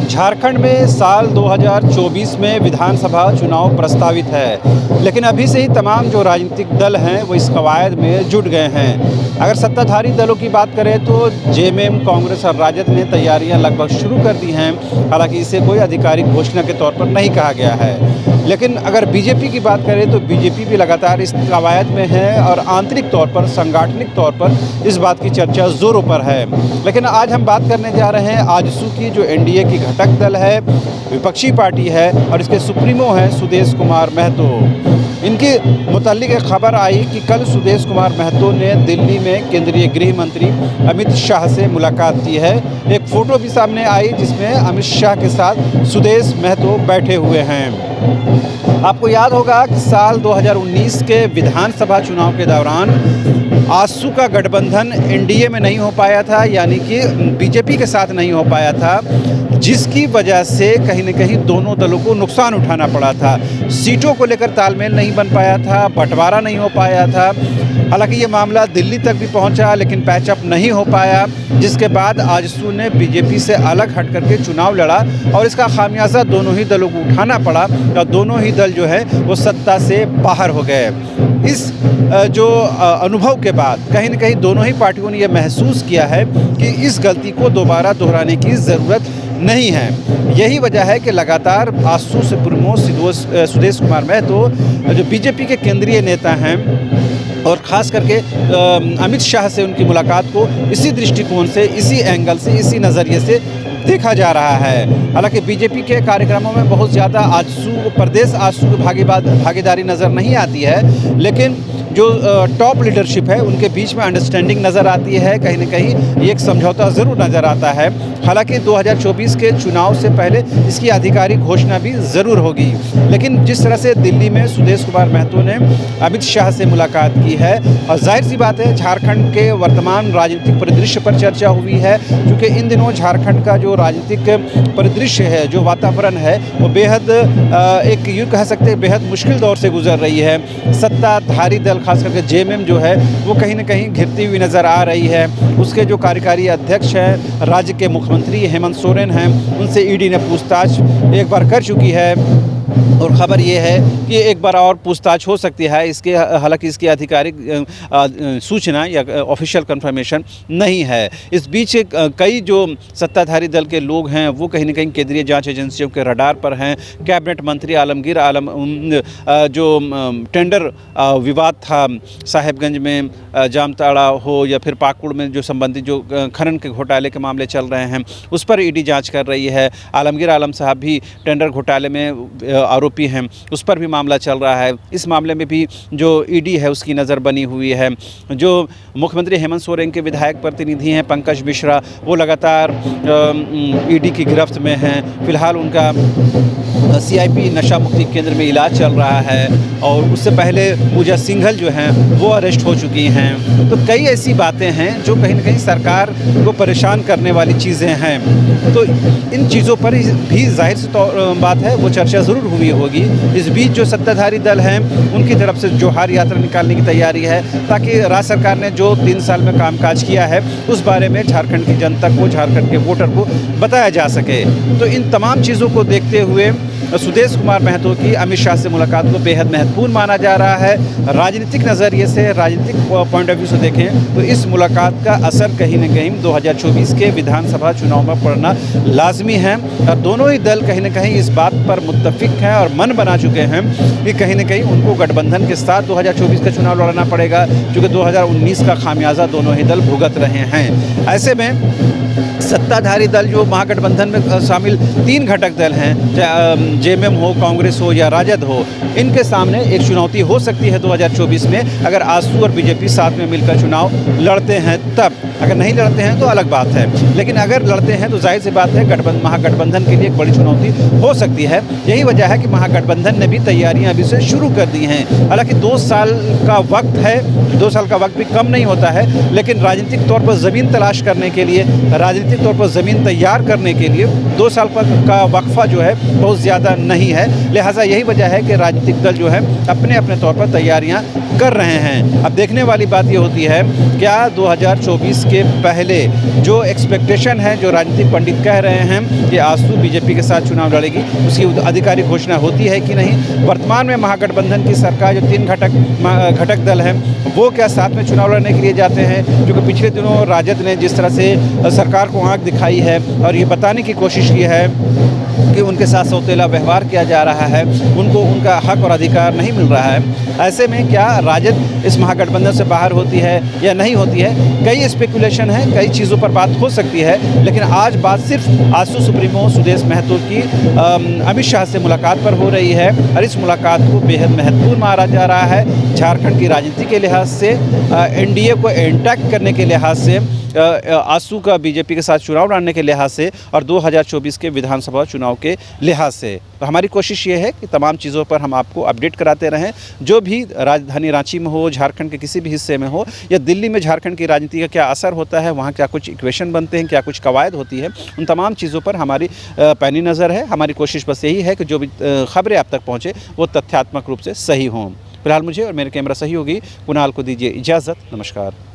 झारखंड में साल 2024 में विधानसभा चुनाव प्रस्तावित है, लेकिन अभी से ही तमाम जो राजनीतिक दल हैं वो इस कवायद में जुट गए हैं। अगर सत्ताधारी दलों की बात करें तो जेएमएम, कांग्रेस और राजद ने तैयारियां लगभग शुरू कर दी हैं। हालांकि इसे कोई आधिकारिक घोषणा के तौर पर नहीं कहा गया है। लेकिन अगर बीजेपी की बात करें तो बीजेपी भी लगातार इस कवायद में है और आंतरिक तौर पर, सांगठनिक तौर पर इस बात की चर्चा जोरों पर है। लेकिन आज हम बात करने जा रहे हैं आजसू की, जो एनडीए की घटक दल है, विपक्षी पार्टी है और इसके सुप्रीमो हैं सुदेश कुमार महतो। इनके मुतालिक एक खबर आई कि कल सुदेश कुमार महतो ने दिल्ली में केंद्रीय गृह मंत्री अमित शाह से मुलाकात की है। एक फ़ोटो भी सामने आई जिसमें अमित शाह के साथ सुदेश महतो बैठे हुए हैं। आपको याद होगा कि साल 2019 के विधानसभा चुनाव के दौरान आजसू का गठबंधन एनडीए में नहीं हो पाया था, यानी कि बीजेपी के साथ नहीं हो पाया था, जिसकी वजह से कहीं न कहीं दोनों दलों को नुकसान उठाना पड़ा था। सीटों को लेकर तालमेल नहीं बन पाया था, बंटवारा नहीं हो पाया था। हालांकि ये मामला दिल्ली तक भी पहुंचा, लेकिन पैचअप नहीं हो पाया, जिसके बाद आजसू ने बीजेपी से अलग हट करके चुनाव लड़ा और इसका खामियाजा दोनों ही दलों को उठाना पड़ा और दोनों ही दल जो है वो सत्ता से बाहर हो गए। इस जो अनुभव के बाद कहीं न कहीं दोनों ही पार्टियों ने यह महसूस किया है कि इस गलती को दोबारा दोहराने की ज़रूरत नहीं है। यही वजह है कि लगातार आजसू से प्रमुख सुदेश कुमार महतो, जो बीजेपी के केंद्रीय नेता हैं, और ख़ास करके अमित शाह से उनकी मुलाकात को इसी दृष्टिकोण से, इसी एंगल से, इसी नज़रिए से देखा जा रहा है। हालांकि बीजेपी के कार्यक्रमों में बहुत ज़्यादा आजसू, प्रदेश आजसू की भागीदारी नज़र नहीं आती है, लेकिन जो टॉप लीडरशिप है उनके बीच में अंडरस्टैंडिंग नज़र आती है। कहीं न कहीं एक समझौता ज़रूर नज़र आता है। हालांकि 2024 के चुनाव से पहले इसकी आधिकारिक घोषणा भी ज़रूर होगी। लेकिन जिस तरह से दिल्ली में सुदेश कुमार महतो ने अमित शाह से मुलाकात की है, और जाहिर सी बात है झारखंड के वर्तमान राजनीतिक परिदृश्य पर चर्चा हुई है, क्योंकि इन दिनों झारखंड का जो राजनीतिक परिदृश्य है, जो वातावरण है, वो बेहद एक यूँ कह सकते हैं बेहद मुश्किल दौर से गुजर रही है। सत्ताधारी दल खास करके जेएमएम जो है वो कहीं न कहीं घिरती हुई नज़र आ रही है। उसके जो कार्यकारी अध्यक्ष हैं, राज्य के मुख्यमंत्री हेमंत सोरेन हैं, उनसे ईडी ने पूछताछ एक बार कर चुकी है और ख़बर ये है कि एक बार और पूछताछ हो सकती है। इसके हालांकि इसकी आधिकारिक सूचना या ऑफिशियल कंफर्मेशन नहीं है। इस बीच कई जो सत्ताधारी दल के लोग हैं वो कहीं न कहीं केंद्रीय जांच एजेंसियों के रडार पर हैं। कैबिनेट मंत्री आलमगीर आलम, जो टेंडर विवाद था साहेबगंज में, जामताड़ा हो या फिर पाकुड़ में जो संबंधित जो खनन के घोटाले के मामले चल रहे हैं, उस पर ईडी जाँच कर रही है। आलमगीर आलम साहब भी टेंडर घोटाले में आरोपी हैं, उस पर भी मामला चल रहा है। इस मामले में भी जो ईडी है उसकी नज़र बनी हुई है। जो मुख्यमंत्री हेमंत सोरेन के विधायक प्रतिनिधि हैं पंकज मिश्रा, वो लगातार ईडी की गिरफ्त में हैं। फिलहाल उनका सीआईपी नशा मुक्ति केंद्र में इलाज चल रहा है और उससे पहले पूजा सिंघल जो हैं वो अरेस्ट हो चुकी हैं। तो कई ऐसी बातें हैं जो कहीं न कहीं सरकार को परेशान करने वाली चीज़ें हैं। तो इन चीज़ों पर भी जाहिर सी बात है वो चर्चा ज़रूर हुई होगी। इस बीच जो सत्ताधारी दल हैं उनकी तरफ से जोहार यात्रा निकालने की तैयारी है, ताकि राज्य सरकार ने जो 3 साल में कामकाज किया है उस बारे में झारखंड की जनता को, झारखंड के वोटर को बताया जा सके। तो इन तमाम चीज़ों को देखते हुए सुदेश कुमार महतो की अमित शाह से मुलाकात को बेहद महत्वपूर्ण माना जा रहा है। राजनीतिक नज़रिए से, राजनीतिक पॉइंट ऑफ व्यू से देखें तो इस मुलाकात का असर कहीं न कहीं 2024 के विधानसभा चुनाव में पड़ना लाजमी है। और दोनों ही दल कहीं न कहीं इस बात पर मुत्तफिक हैं और मन बना चुके हैं कि कहीं न कहीं उनको गठबंधन के साथ 2024 का चुनाव लड़ना पड़ेगा, क्योंकि 2019 का खामियाजा दोनों ही दल भुगत रहे हैं। ऐसे में सत्ताधारी दल जो महागठबंधन में शामिल 3 घटक दल हैं, जेएमएम हो, कांग्रेस हो या राजद हो, इनके सामने एक चुनौती हो सकती है 2024 में, अगर आजसू और बीजेपी साथ में मिलकर चुनाव लड़ते हैं तब। अगर नहीं लड़ते हैं तो अलग बात है, लेकिन अगर लड़ते हैं तो जाहिर सी बात है महागठबंधन के लिए एक बड़ी चुनौती हो सकती है। यही वजह है कि महागठबंधन ने भी तैयारियां अभी से शुरू कर दी हैं। हालांकि 2 साल का वक्त है, 2 साल का वक्त भी कम नहीं होता है, लेकिन राजनीतिक तौर पर ज़मीन तलाश करने के लिए, राजनीतिक तौर पर ज़मीन तैयार करने के लिए 2 साल का वक्फा जो है बहुत ज़्यादा नहीं है। लिहाजा यही वजह है कि राजनीतिक दल जो है अपने अपने तौर पर तैयारियां कर रहे हैं। अब देखने वाली बात ये होती है, क्या 2024 के पहले जो एक्सपेक्टेशन है, जो राजनीतिक पंडित कह रहे हैं कि आसू बीजेपी के साथ चुनाव लड़ेगी, उसकी आधिकारिक घोषणा होती है कि नहीं। वर्तमान में महागठबंधन की सरकार जो 3 घटक दल हैं, वो क्या साथ में चुनाव लड़ने के लिए जाते हैं? क्योंकि पिछले दिनों राजद ने जिस तरह से सरकार को आंख दिखाई है और ये बताने की कोशिश की है कि उनके साथ सौतेला व्यवहार किया जा रहा है, उनको उनका हक और अधिकार नहीं मिल रहा है, ऐसे में क्या राजद इस महागठबंधन से बाहर होती है या नहीं होती है? कई स्पेकुलेशन है, कई चीज़ों पर बात हो सकती है, लेकिन आज बात सिर्फ आसू सुप्रीमो सुदेश महतो की अमित शाह से मुलाकात पर हो रही है और इस मुलाकात को बेहद महत्वपूर्ण माना जा रहा है। झारखंड की राजनीति के लिहाज से, एनडीए को इंटैक्ट करने के लिहाज से, आसू का बीजेपी के साथ चुनाव लड़ने के लिहाज से और 2024 के विधानसभा चुनाव के लिहाज से। तो हमारी कोशिश ये है कि तमाम चीज़ों पर हम आपको अपडेट कराते रहें। जो भी राजधानी रांची में हो, झारखंड के किसी भी हिस्से में हो या दिल्ली में झारखंड की राजनीति का क्या असर होता है, वहाँ क्या कुछ इक्वेशन बनते हैं, क्या कुछ कवायद होती है, उन तमाम चीज़ों पर हमारी पैनी नज़र है। हमारी कोशिश बस यही है कि जो भी खबरें आप तक पहुँचे वो तथ्यात्मक रूप से सही हों। फिलहाल मुझे और मेरे कैमरा सहयोगी कुणाल को दीजिए इजाज़त। नमस्कार।